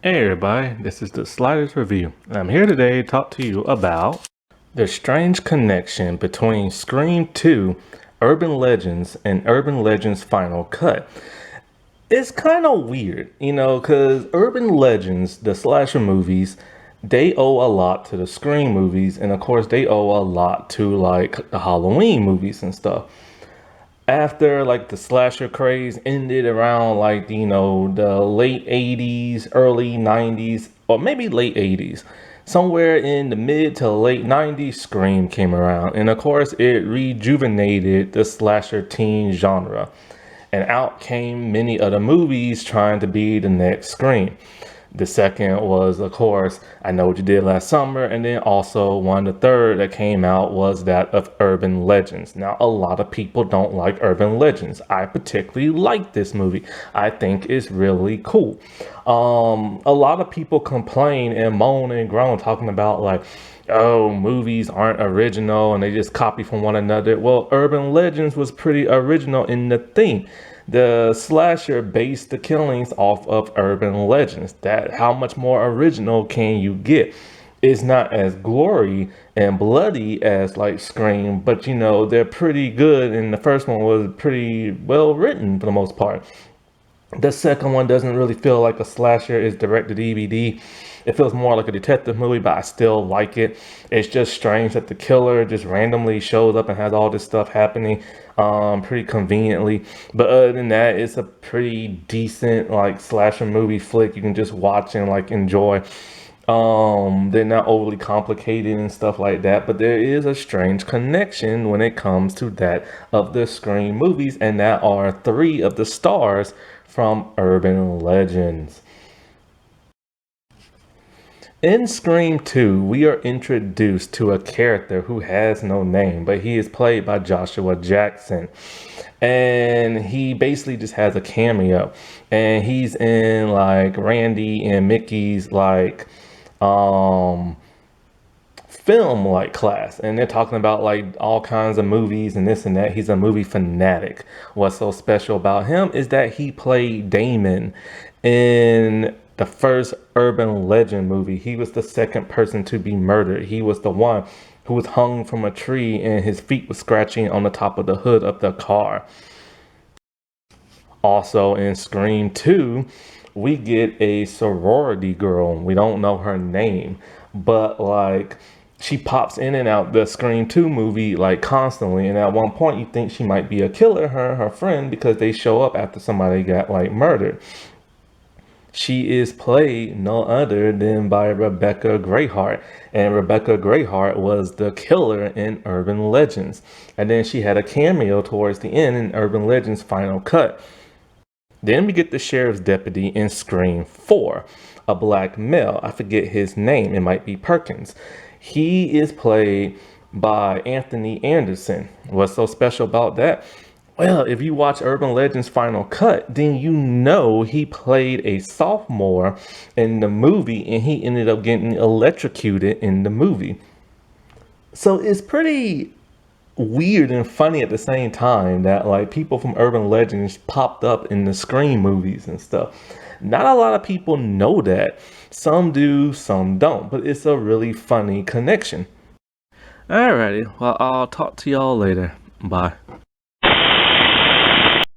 Hey everybody, this is the Sliders Review. I'm here today to talk to you about the strange connection between Scream 2, Urban Legends, and Urban Legends Final Cut. It's kind of weird, because Urban Legends, the slasher movies, they owe a lot to the Scream movies, and of course they owe a lot to like the Halloween movies and stuff. After like the slasher craze ended around like the late 80s, early 90s, or maybe late 80s, somewhere in the mid to late 90s, Scream came around, and of course it rejuvenated the slasher teen genre, and out came many other movies trying to be the next Scream. The second was, of course, I Know What You Did Last Summer, and then also the third that came out was that of Urban Legends. Now, a lot of people don't like Urban Legends. I particularly like this movie. I think it's really cool. A lot of people complain and moan and groan talking about like, oh, movies aren't original and they just copy from one another. Well, Urban Legends was pretty original in the theme. The slasher based the killings off of urban legends. That how much more original can you get? It's not as glory and bloody as like Scream, but they're pretty good. And the first one was pretty well written for the most part. The second one doesn't really feel like a slasher. It's direct to DVD. It feels more like a detective movie, but I still like it. It's just strange that the killer just randomly shows up and has all this stuff happening pretty conveniently. But other than that, it's a pretty decent like slasher movie flick you can just watch and like enjoy. They're not overly complicated and stuff like that, but there is a strange connection when it comes to that of the Scream movies, and that are three of the stars from Urban Legends. In Scream 2, we are introduced to a character who has no name, but he is played by Joshua Jackson. And he basically just has a cameo. And he's in like Randy and Mickey's like film like class, and they're talking about like all kinds of movies and this and that. He's a movie fanatic. What's so special about him is that he played Damon in the first Urban Legend movie. He was the second person to be murdered. He was the one who was hung from a tree and his feet was scratching on the top of the hood of the car. Also in Scream 2, we get a sorority girl. We don't know her name, but like she pops in and out the Scream 2 movie like constantly. And at one point you think she might be a killer, her and her friend, because they show up after somebody got like murdered. She is played no other than by Rebecca Grayhart. And Rebecca Grayhart was the killer in Urban Legends. And then she had a cameo towards the end in Urban Legends Final Cut. Then we get the sheriff's deputy in Scream 4, a black male. I forget his name. It might be Perkins. He is played by Anthony Anderson. What's so special about that? Well, if you watch Urban Legends Final Cut, then you know he played a sophomore in the movie and he ended up getting electrocuted in the movie. So it's pretty weird and funny at the same time that like people from Urban Legends popped up in the Scream movies and stuff. Not a lot of people know that. Some do, some don't, but it's a really funny connection. Alrighty, well, I'll talk to y'all later. Bye.